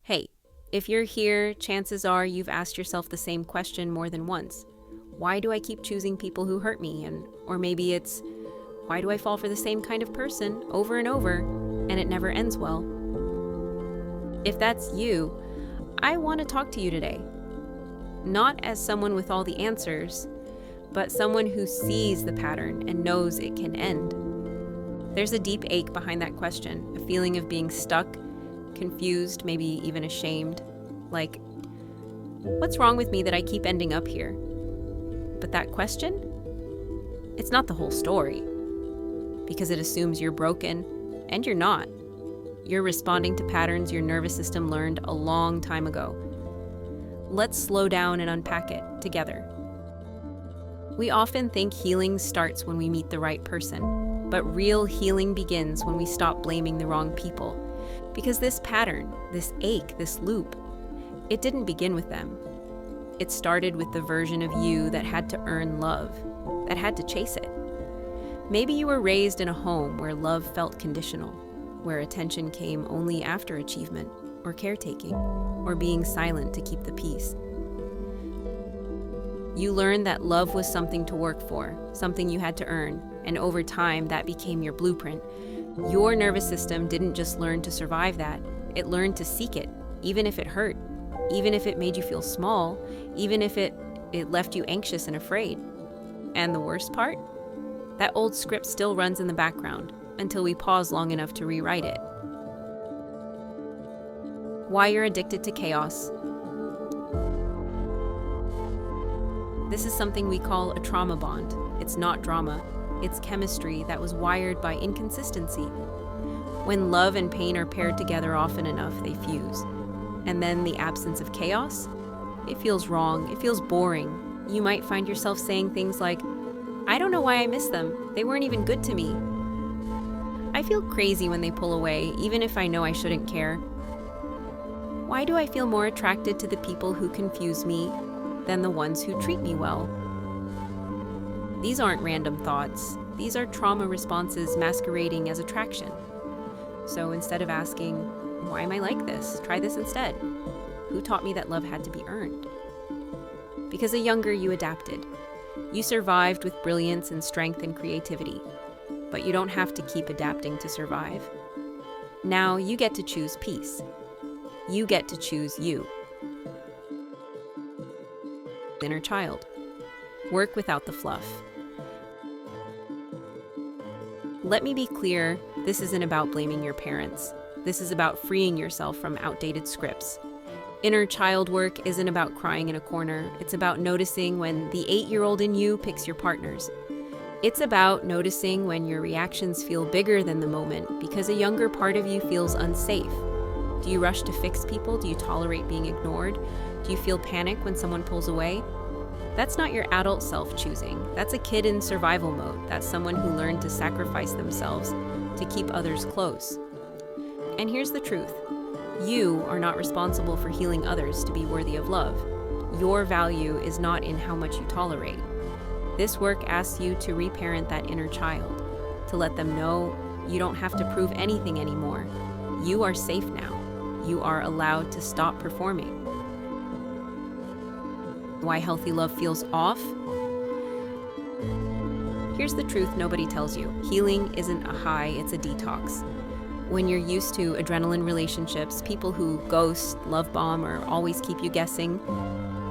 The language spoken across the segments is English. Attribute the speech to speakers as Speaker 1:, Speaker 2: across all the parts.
Speaker 1: Hey, if you're here, chances are you've asked yourself the same question more than once. Why do I keep choosing people who hurt me? Or maybe it's, why do I fall for the same kind of person over and over and it never ends well? If that's you, I want to talk to you today. Not as someone with all the answers, but someone who sees the pattern and knows it can end. There's a deep ache behind that question, a feeling of being stuck, confused, maybe even ashamed. Like, what's wrong with me that I keep ending up here? But that question, it's not the whole story, because it assumes you're broken, and you're not. You're responding to patterns your nervous system learned a long time ago. Let's slow down and unpack it together. We often think healing starts when we meet the right person, but real healing begins when we stop blaming the wrong people. Because this pattern, this ache, this loop, it didn't begin with them. It started with the version of you that had to earn love, that had to chase it. Maybe you were raised in a home where love felt conditional, where attention came only after achievement, or caretaking, or being silent to keep the peace. You learned that love was something to work for, something you had to earn, and over time that became your blueprint. Your nervous system didn't just learn to survive that, it learned to seek it, even if it hurt, even if it made you feel small, even if it left you anxious and afraid. And the worst part? That old script still runs in the background until we pause long enough to rewrite it. Why you're addicted to chaos. This is something we call a trauma bond. It's not drama. It's chemistry that was wired by inconsistency. When love and pain are paired together often enough, they fuse. And then the absence of chaos? It feels wrong. It feels boring. You might find yourself saying things like, I don't know why I miss them. They weren't even good to me. I feel crazy when they pull away, even if I know I shouldn't care. Why do I feel more attracted to the people who confuse me than the ones who treat me well? These aren't random thoughts. These are trauma responses masquerading as attraction. So instead of asking, why am I like this? Try this instead. Who taught me that love had to be earned? Because a younger you adapted. You survived with brilliance and strength and creativity. But you don't have to keep adapting to survive. Now you get to choose peace. You get to choose you. Inner child. Work without the fluff. Let me be clear, this isn't about blaming your parents. This is about freeing yourself from outdated scripts. Inner child work isn't about crying in a corner. It's about noticing when the 8-year-old in you picks your partners. It's about noticing when your reactions feel bigger than the moment because a younger part of you feels unsafe. Do you rush to fix people? Do you tolerate being ignored? Do you feel panic when someone pulls away? That's not your adult self choosing. That's a kid in survival mode. That's someone who learned to sacrifice themselves to keep others close. And here's the truth. You are not responsible for healing others to be worthy of love. Your value is not in how much you tolerate. This work asks you to reparent that inner child, to let them know you don't have to prove anything anymore. You are safe now. You are allowed to stop performing. Why healthy love feels off? Here's the truth nobody tells you. Healing isn't a high, it's a detox. When you're used to adrenaline relationships, people who ghost, love bomb, or always keep you guessing,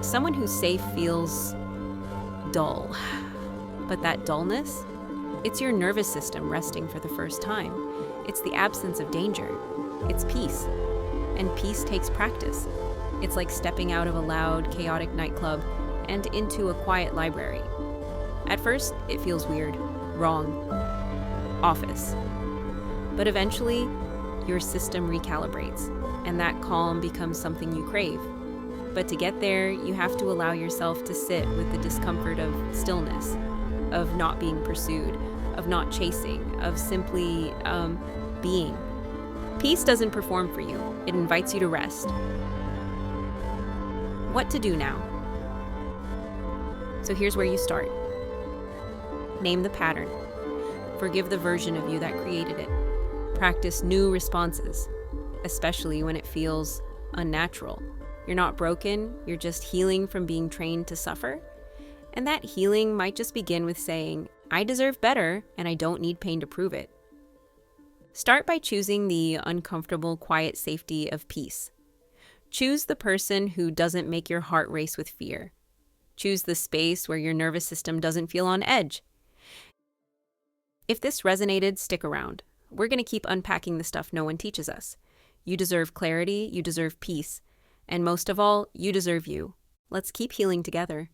Speaker 1: someone who's safe feels dull. But that dullness, it's your nervous system resting for the first time. It's the absence of danger. It's peace. And peace takes practice. It's like stepping out of a loud, chaotic nightclub and into a quiet library. At first, it feels weird, wrong, office. But eventually, your system recalibrates, and that calm becomes something you crave. But to get there, you have to allow yourself to sit with the discomfort of stillness, of not being pursued, of not chasing, of simply being. Peace doesn't perform for you. It invites you to rest. What to do now? So here's where you start. Name the pattern. Forgive the version of you that created it. Practice new responses, especially when it feels unnatural. You're not broken, you're just healing from being trained to suffer. And that healing might just begin with saying, I deserve better, and I don't need pain to prove it. Start by choosing the uncomfortable, quiet safety of peace. Choose the person who doesn't make your heart race with fear. Choose the space where your nervous system doesn't feel on edge. If this resonated, stick around. We're going to keep unpacking the stuff no one teaches us. You deserve clarity, you deserve peace, and most of all, you deserve you. Let's keep healing together.